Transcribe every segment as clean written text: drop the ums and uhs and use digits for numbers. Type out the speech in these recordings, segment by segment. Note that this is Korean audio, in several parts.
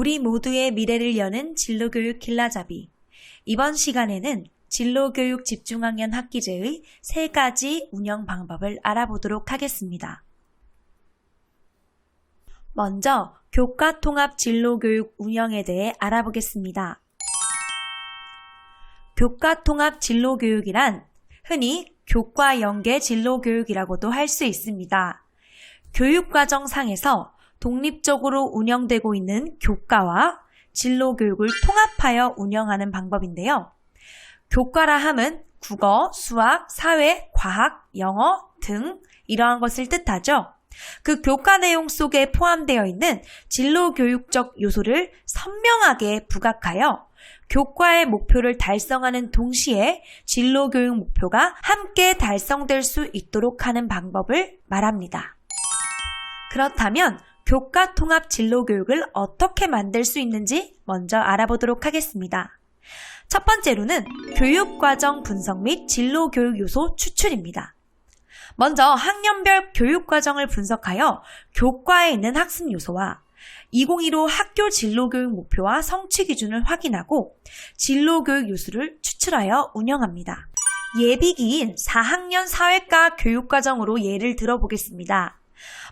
우리 모두의 미래를 여는 진로교육 길라잡이. 이번 시간에는 진로교육 집중학년 학기제의 3가지 운영 방법을 알아보도록 하겠습니다. 먼저 교과 통합 진로교육 운영에 대해 알아보겠습니다. 교과 통합 진로교육이란 흔히 교과 연계 진로교육이라고도 할 수 있습니다. 교육과정상에서 독립적으로 운영되고 있는 교과와 진로교육을 통합하여 운영하는 방법인데요. 교과라 함은 국어, 수학, 사회, 과학, 영어 등 이러한 것을 뜻하죠. 그 교과 내용 속에 포함되어 있는 진로교육적 요소를 선명하게 부각하여 교과의 목표를 달성하는 동시에 진로교육 목표가 함께 달성될 수 있도록 하는 방법을 말합니다. 그렇다면 교과 통합 진로교육을 어떻게 만들 수 있는지 먼저 알아보도록 하겠습니다. 첫 번째로는 교육과정 분석 및 진로교육 요소 추출입니다. 먼저 학년별 교육과정을 분석하여 교과에 있는 학습 요소와 2015 학교 진로교육 목표와 성취 기준을 확인하고 진로교육 요소를 추출하여 운영합니다. 예비기인 4학년 사회과 교육과정으로 예를 들어보겠습니다.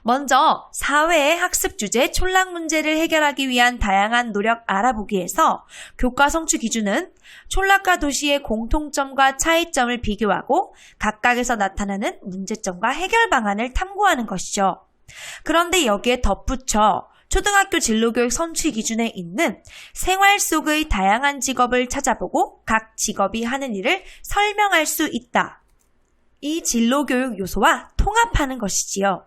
먼저 사회의 학습 주제 촌락 문제를 해결하기 위한 다양한 노력 알아보기에서 교과 성취 기준은 촌락과 도시의 공통점과 차이점을 비교하고 각각에서 나타나는 문제점과 해결 방안을 탐구하는 것이죠. 그런데 여기에 덧붙여 초등학교 진로교육 성취 기준에 있는 생활 속의 다양한 직업을 찾아보고 각 직업이 하는 일을 설명할 수 있다. 이 진로교육 요소와 통합하는 것이지요.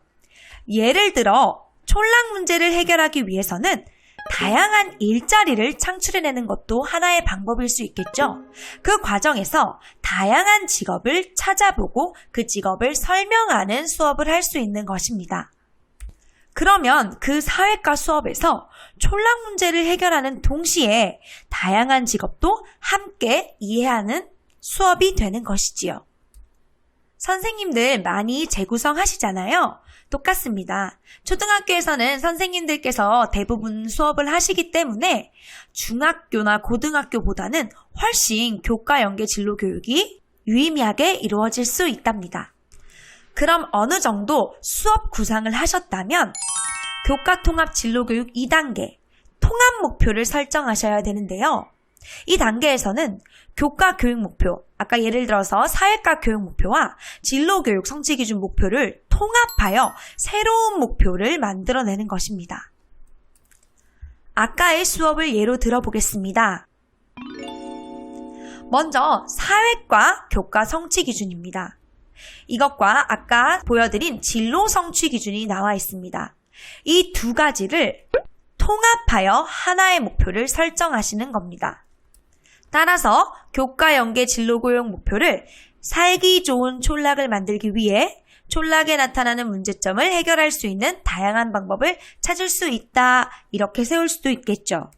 예를 들어 촌락 문제를 해결하기 위해서는 다양한 일자리를 창출해내는 것도 하나의 방법일 수 있겠죠. 그 과정에서 다양한 직업을 찾아보고 그 직업을 설명하는 수업을 할 수 있는 것입니다. 그러면 그 사회과 수업에서 촌락 문제를 해결하는 동시에 다양한 직업도 함께 이해하는 수업이 되는 것이지요. 선생님들 많이 재구성하시잖아요. 똑같습니다. 초등학교에서는 선생님들께서 대부분 수업을 하시기 때문에 중학교나 고등학교보다는 훨씬 교과 연계 진로 교육이 유의미하게 이루어질 수 있답니다. 그럼 어느 정도 수업 구상을 하셨다면 교과 통합 진로 교육 2단계 통합 목표를 설정하셔야 되는데요. 이 단계에서는 교과 교육 목표, 아까 예를 들어서 사회과 교육 목표와 진로교육 성취 기준 목표를 통합하여 새로운 목표를 만들어내는 것입니다. 아까의 수업을 예로 들어보겠습니다. 먼저 사회과 교과 성취 기준입니다. 이것과 아까 보여드린 진로 성취 기준이 나와 있습니다. 이 두 가지를 통합하여 하나의 목표를 설정하시는 겁니다. 따라서 교과 연계 진로교육 목표를 살기 좋은 촌락을 만들기 위해 촌락에 나타나는 문제점을 해결할 수 있는 다양한 방법을 찾을 수 있다. 이렇게 세울 수도 있겠죠.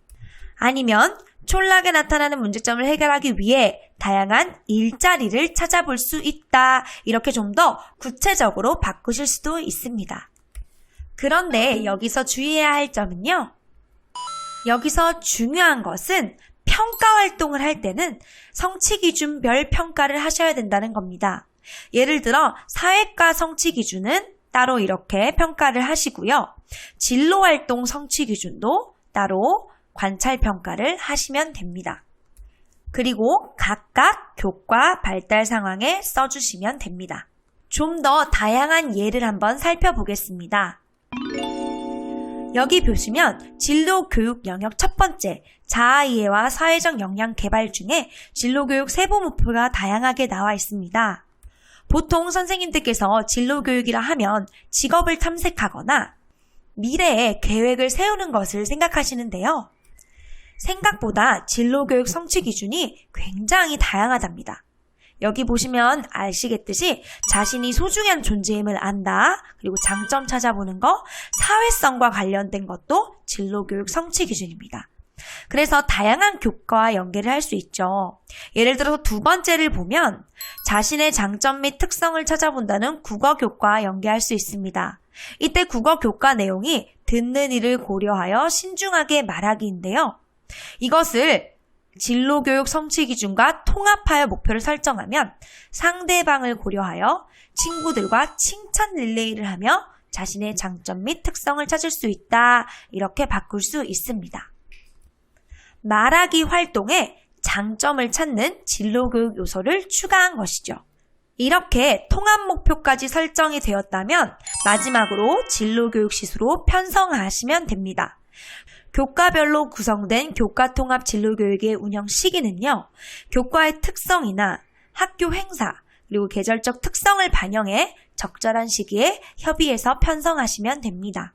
아니면 촌락에 나타나는 문제점을 해결하기 위해 다양한 일자리를 찾아볼 수 있다. 이렇게 좀 더 구체적으로 바꾸실 수도 있습니다. 그런데 여기서 주의해야 할 점은요. 여기서 중요한 것은 평가 활동을 할 때는 성취 기준별 평가를 하셔야 된다는 겁니다. 예를 들어 사회과 성취 기준은 따로 이렇게 평가를 하시고요. 진로 활동 성취 기준도 따로 관찰 평가를 하시면 됩니다. 그리고 각각 교과 발달 상황에 써주시면 됩니다. 좀 더 다양한 예를 한번 살펴보겠습니다. 여기 보시면 진로교육 영역 첫 번째, 자아이해와 사회적 역량 개발 중에 진로교육 세부 목표가 다양하게 나와 있습니다. 보통 선생님들께서 진로교육이라 하면 직업을 탐색하거나 미래에 계획을 세우는 것을 생각하시는데요. 생각보다 진로교육 성취 기준이 굉장히 다양하답니다. 여기 보시면 아시겠듯이 자신이 소중한 존재임을 안다. 그리고 장점 찾아보는 거, 사회성과 관련된 것도 진로교육 성취 기준입니다. 그래서 다양한 교과와 연계를 할 수 있죠. 예를 들어서 두 번째를 보면 자신의 장점 및 특성을 찾아본다는 국어 교과와 연계할 수 있습니다. 이때 국어 교과 내용이 듣는 이를 고려하여 신중하게 말하기인데요. 이것을 진로교육 성취 기준과 통합하여 목표를 설정하면 상대방을 고려하여 친구들과 칭찬 릴레이를 하며 자신의 장점 및 특성을 찾을 수 있다. 이렇게 바꿀 수 있습니다. 말하기 활동에 장점을 찾는 진로교육 요소를 추가한 것이죠. 이렇게 통합 목표까지 설정이 되었다면 마지막으로 진로교육 시수로 편성하시면 됩니다. 교과별로 구성된 교과통합 진로교육의 운영 시기는요, 교과의 특성이나 학교 행사, 그리고 계절적 특성을 반영해 적절한 시기에 협의해서 편성하시면 됩니다.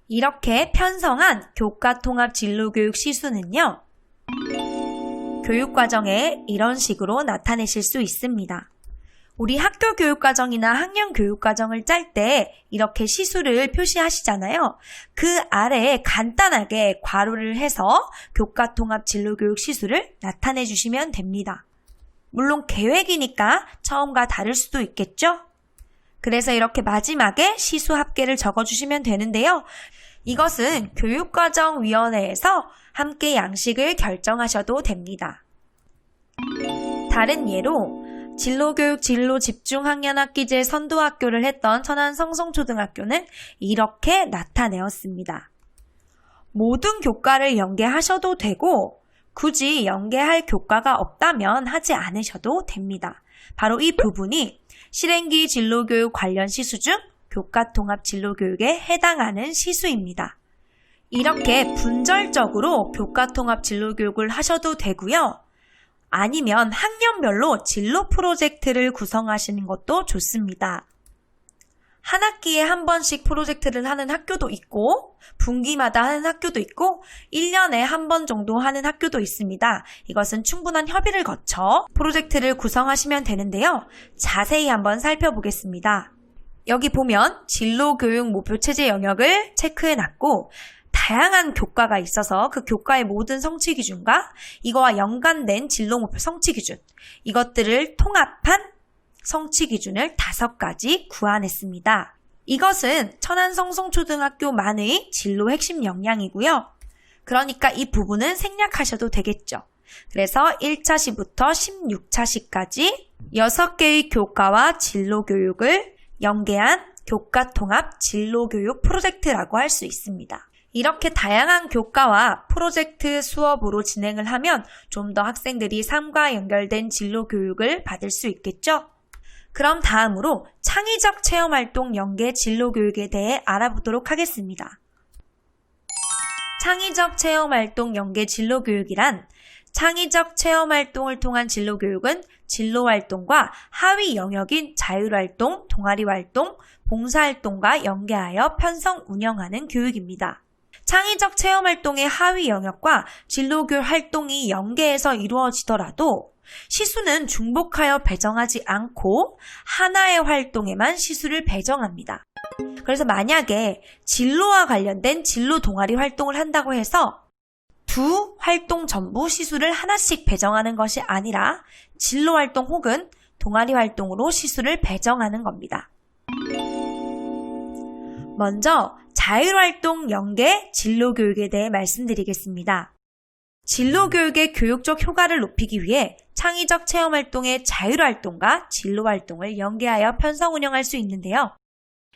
이렇게 편성한 교과통합 진로교육 시수는요, 교육과정에 이런 식으로 나타내실 수 있습니다. 우리 학교 교육과정이나 학년 교육과정을 짤 때 이렇게 시수를 표시하시잖아요. 그 아래에 간단하게 괄호를 해서 교과통합 진로교육 시수를 나타내 주시면 됩니다. 물론 계획이니까 처음과 다를 수도 있겠죠? 그래서 이렇게 마지막에 시수 합계를 적어주시면 되는데요. 이것은 교육과정위원회에서 함께 양식을 결정하셔도 됩니다. 다른 예로 진로교육 진로 집중 학년 학기제 선도학교를 했던 천안성송초등학교는 이렇게 나타내었습니다. 모든 교과를 연계하셔도 되고 굳이 연계할 교과가 없다면 하지 않으셔도 됩니다. 바로 이 부분이 실행기 진로교육 관련 시수 중 교과통합 진로교육에 해당하는 시수입니다. 이렇게 분절적으로 교과통합 진로교육을 하셔도 되고요. 아니면 학년별로 진로 프로젝트를 구성하시는 것도 좋습니다. 한 학기에 한 번씩 프로젝트를 하는 학교도 있고 분기마다 하는 학교도 있고 1년에 한 번 정도 하는 학교도 있습니다. 이것은 충분한 협의를 거쳐 프로젝트를 구성하시면 되는데요. 자세히 한번 살펴보겠습니다. 여기 보면 진로교육 목표체제 영역을 체크해놨고 다양한 교과가 있어서 그 교과의 모든 성취 기준과 이거와 연관된 진로 목표 성취 기준, 이것들을 통합한 성취 기준을 5가지 구안했습니다. 이것은 천안성송초등학교만의 진로 핵심 역량이고요. 그러니까 이 부분은 생략하셔도 되겠죠. 그래서 1차시부터 16차시까지 6개의 교과와 진로 교육을 연계한 교과통합 진로교육 프로젝트라고 할 수 있습니다. 이렇게 다양한 교과와 프로젝트 수업으로 진행을 하면 좀 더 학생들이 삶과 연결된 진로 교육을 받을 수 있겠죠? 그럼 다음으로 창의적 체험활동 연계 진로 교육에 대해 알아보도록 하겠습니다. 창의적 체험활동 연계 진로 교육이란 창의적 체험활동을 통한 진로 교육은 진로활동과 하위 영역인 자율활동, 동아리활동, 봉사활동과 연계하여 편성 운영하는 교육입니다. 창의적 체험활동의 하위 영역과 진로교육 활동이 연계해서 이루어지더라도 시수는 중복하여 배정하지 않고 하나의 활동에만 시수를 배정합니다. 그래서 만약에 진로와 관련된 진로 동아리 활동을 한다고 해서 두 활동 전부 시수를 하나씩 배정하는 것이 아니라 진로 활동 혹은 동아리 활동으로 시수를 배정하는 겁니다. 먼저 자율활동 연계 진로교육에 대해 말씀드리겠습니다. 진로교육의 교육적 효과를 높이기 위해 창의적 체험활동의 자율활동과 진로활동을 연계하여 편성 운영할 수 있는데요.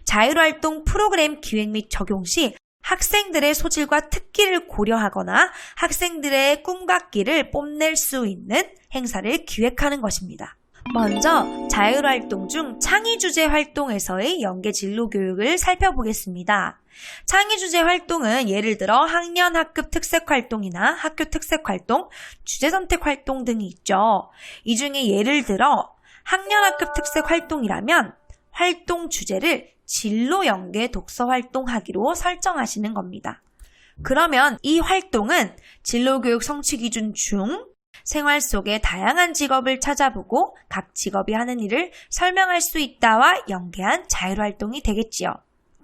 자율활동 프로그램 기획 및 적용 시 학생들의 소질과 특기를 고려하거나 학생들의 꿈과 끼를 뽐낼 수 있는 행사를 기획하는 것입니다. 먼저 자율활동 중 창의주제 활동에서의 연계 진로교육을 살펴보겠습니다. 창의주제 활동은 예를 들어 학년 학급 특색활동이나 학교 특색활동, 주제선택활동 등이 있죠. 이 중에 예를 들어 학년 학급 특색활동이라면 활동 주제를 진로 연계 독서활동하기로 설정하시는 겁니다. 그러면 이 활동은 진로교육 성취 기준 중 생활 속의 다양한 직업을 찾아보고 각 직업이 하는 일을 설명할 수 있다와 연계한 자율활동이 되겠지요.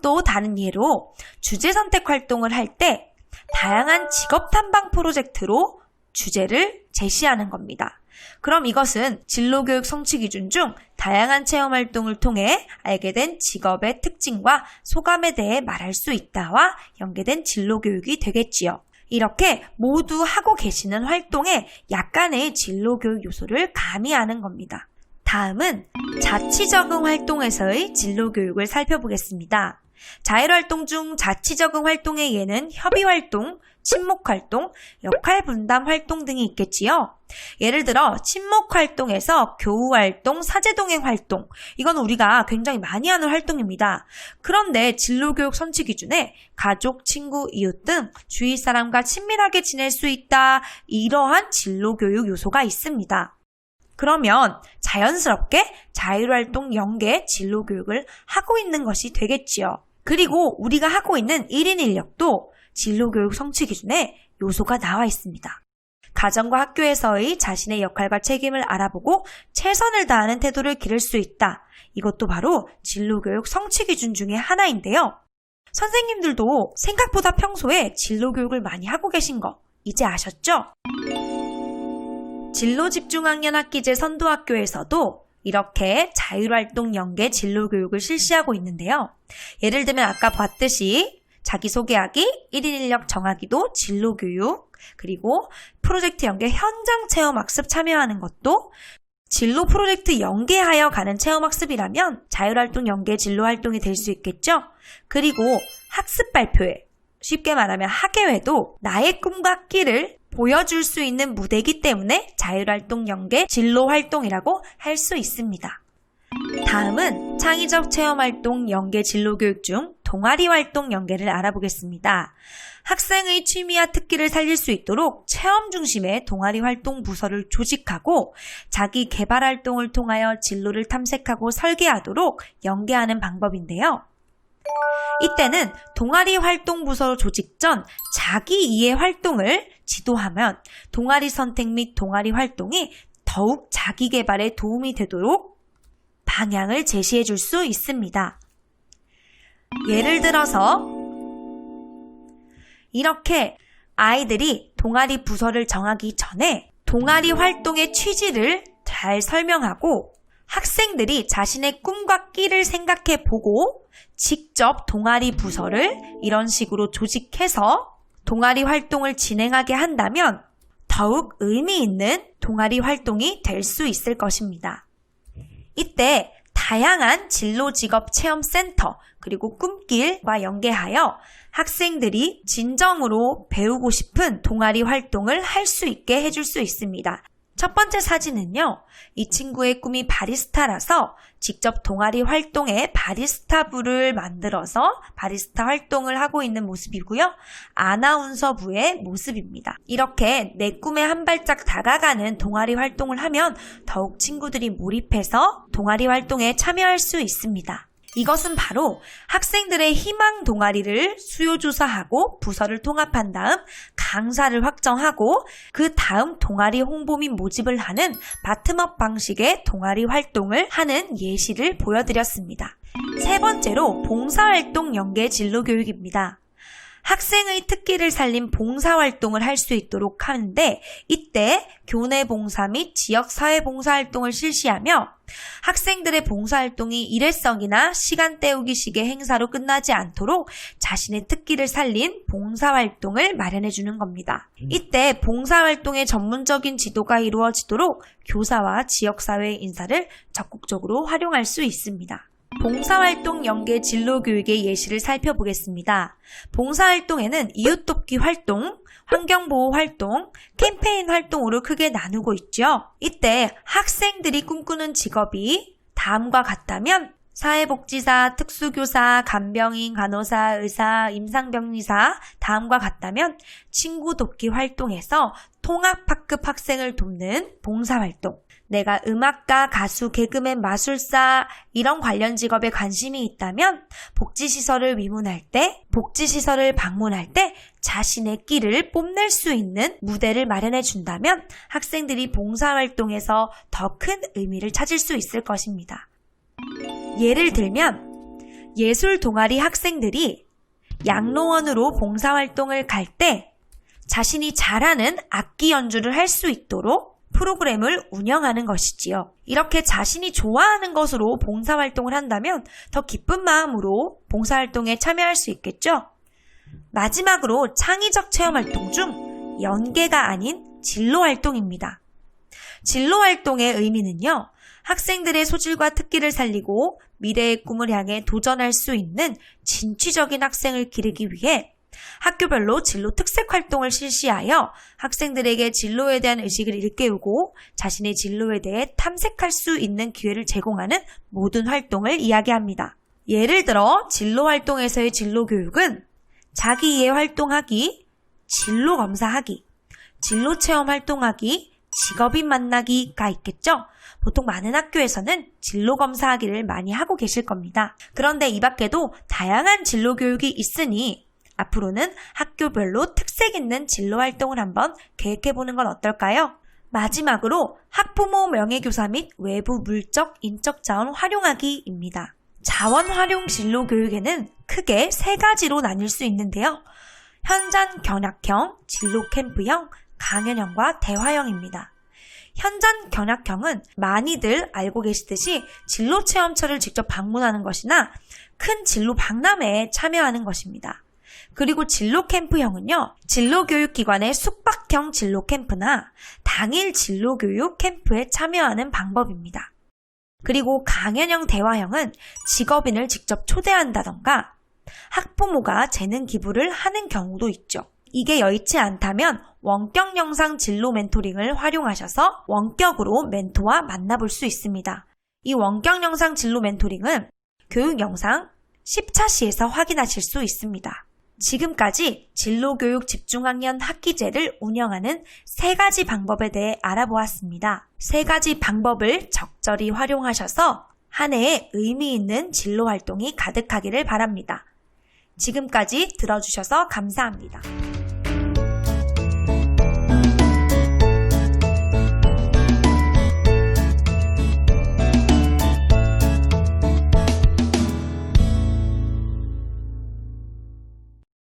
또 다른 예로 주제 선택 활동을 할 때 다양한 직업 탐방 프로젝트로 주제를 제시하는 겁니다. 그럼 이것은 진로교육 성취 기준 중 다양한 체험 활동을 통해 알게 된 직업의 특징과 소감에 대해 말할 수 있다와 연계된 진로 교육이 되겠지요. 이렇게 모두 하고 계시는 활동에 약간의 진로 교육 요소를 가미하는 겁니다. 다음은 자치 적응 활동에서의 진로 교육을 살펴보겠습니다. 자율활동 중 자치 적응 활동의 예는 협의활동, 친목활동, 역할분담 활동 등이 있겠지요. 예를 들어 친목활동에서 교우활동, 사제동행 활동, 이건 우리가 굉장히 많이 하는 활동입니다. 그런데 진로교육 선치 기준에 가족, 친구, 이웃 등 주위 사람과 친밀하게 지낼 수 있다, 이러한 진로교육 요소가 있습니다. 그러면 자연스럽게 자율활동 연계 진로교육을 하고 있는 것이 되겠지요. 그리고 우리가 하고 있는 1인 1역도 진로교육 성취 기준에 요소가 나와 있습니다. 가정과 학교에서의 자신의 역할과 책임을 알아보고 최선을 다하는 태도를 기를 수 있다. 이것도 바로 진로교육 성취 기준 중에 하나인데요. 선생님들도 생각보다 평소에 진로교육을 많이 하고 계신 거 이제 아셨죠? 진로집중학년 학기제 선도학교에서도 이렇게 자율활동 연계 진로교육을 실시하고 있는데요. 예를 들면 아까 봤듯이 자기소개하기, 1인 1역 정하기도 진로교육, 그리고 프로젝트 연계 현장 체험학습 참여하는 것도 진로 프로젝트 연계하여 가는 체험학습이라면 자율활동 연계 진로활동이 될 수 있겠죠? 그리고 학습 발표회, 쉽게 말하면 학예회도 나의 꿈과 끼를 보여줄 수 있는 무대이기 때문에 자율활동 연계 진로활동이라고 할 수 있습니다. 다음은 창의적 체험활동 연계 진로교육 중 동아리 활동 연계를 알아보겠습니다. 학생의 취미와 특기를 살릴 수 있도록 체험 중심의 동아리 활동 부서를 조직하고 자기 개발 활동을 통하여 진로를 탐색하고 설계하도록 연계하는 방법인데요. 이때는 동아리 활동 부서 조직 전 자기 이해 활동을 지도하면 동아리 선택 및 동아리 활동이 더욱 자기 개발에 도움이 되도록 방향을 제시해 줄 수 있습니다. 예를 들어서 이렇게 아이들이 동아리 부서를 정하기 전에 동아리 활동의 취지를 잘 설명하고 학생들이 자신의 꿈과 끼를 생각해 보고 직접 동아리 부서를 이런 식으로 조직해서 동아리 활동을 진행하게 한다면 더욱 의미 있는 동아리 활동이 될 수 있을 것입니다. 이때 다양한 진로직업체험센터 그리고 꿈길과 연계하여 학생들이 진정으로 배우고 싶은 동아리 활동을 할 수 있게 해줄 수 있습니다. 첫 번째 사진은요, 이 친구의 꿈이 바리스타라서 직접 동아리 활동에 바리스타부를 만들어서 바리스타 활동을 하고 있는 모습이고요. 아나운서부의 모습입니다. 이렇게 내 꿈에 한 발짝 다가가는 동아리 활동을 하면 더욱 친구들이 몰입해서 동아리 활동에 참여할 수 있습니다. 이것은 바로 학생들의 희망 동아리를 수요조사하고 부서를 통합한 다음 강사를 확정하고 그 다음 동아리 홍보 및 모집을 하는 바텀업 방식의 동아리 활동을 하는 예시를 보여드렸습니다. 세 번째로 봉사활동 연계 진로교육입니다. 학생의 특기를 살린 봉사활동을 할 수 있도록 하는데 이때 교내 봉사 및 지역사회 봉사활동을 실시하며 학생들의 봉사활동이 일회성이나 시간 때우기식의 행사로 끝나지 않도록 자신의 특기를 살린 봉사활동을 마련해주는 겁니다. 이때 봉사활동의 전문적인 지도가 이루어지도록 교사와 지역사회 인사를 적극적으로 활용할 수 있습니다. 봉사활동 연계 진로교육의 예시를 살펴보겠습니다. 봉사활동에는 이웃돕기 활동, 환경보호 활동, 캠페인 활동으로 크게 나누고 있죠. 이때 학생들이 꿈꾸는 직업이 다음과 같다면 사회복지사, 특수교사, 간병인, 간호사, 의사, 임상병리사 다음과 같다면 친구 돕기 활동에서 통합학급 학생을 돕는 봉사활동, 내가 음악가, 가수, 개그맨, 마술사 이런 관련 직업에 관심이 있다면 복지시설을 위문할 때, 복지시설을 방문할 때 자신의 끼를 뽐낼 수 있는 무대를 마련해 준다면 학생들이 봉사활동에서 더 큰 의미를 찾을 수 있을 것입니다. 예를 들면 예술 동아리 학생들이 양로원으로 봉사활동을 갈 때 자신이 잘하는 악기 연주를 할 수 있도록 프로그램을 운영하는 것이지요. 이렇게 자신이 좋아하는 것으로 봉사활동을 한다면 더 기쁜 마음으로 봉사활동에 참여할 수 있겠죠. 마지막으로 창의적 체험활동 중 연계가 아닌 진로활동입니다. 진로활동의 의미는요, 학생들의 소질과 특기를 살리고 미래의 꿈을 향해 도전할 수 있는 진취적인 학생을 기르기 위해 학교별로 진로 특색 활동을 실시하여 학생들에게 진로에 대한 의식을 일깨우고 자신의 진로에 대해 탐색할 수 있는 기회를 제공하는 모든 활동을 이야기합니다. 예를 들어 진로 활동에서의 진로 교육은 자기 이해 활동하기, 진로 검사하기, 진로 체험 활동하기, 직업인 만나기가 있겠죠? 보통 많은 학교에서는 진로 검사하기를 많이 하고 계실 겁니다. 그런데 이 밖에도 다양한 진로 교육이 있으니 앞으로는 학교별로 특색 있는 진로 활동을 한번 계획해보는 건 어떨까요? 마지막으로 학부모 명예교사 및 외부 물적, 인적 자원 활용하기입니다. 자원 활용 진로 교육에는 크게 3가지로 나뉠 수 있는데요. 현장 견학형, 진로 캠프형, 강연형과 대화형입니다. 현장 견학형은 많이들 알고 계시듯이 진로 체험처를 직접 방문하는 것이나 큰 진로 박람회에 참여하는 것입니다. 그리고 진로 캠프형은요, 진로교육기관의 숙박형 진로 캠프나 당일 진로교육 캠프에 참여하는 방법입니다. 그리고 강연형 대화형은 직업인을 직접 초대한다던가 학부모가 재능 기부를 하는 경우도 있죠. 이게 여의치 않다면 원격 영상 진로 멘토링을 활용하셔서 원격으로 멘토와 만나볼 수 있습니다. 이 원격 영상 진로 멘토링은 교육 영상 10차시에서 확인하실 수 있습니다. 지금까지 진로교육 집중학년 학기제를 운영하는 3가지 방법에 대해 알아보았습니다. 3가지 방법을 적절히 활용하셔서 한 해에 의미 있는 진로 활동이 가득하기를 바랍니다. 지금까지 들어주셔서 감사합니다.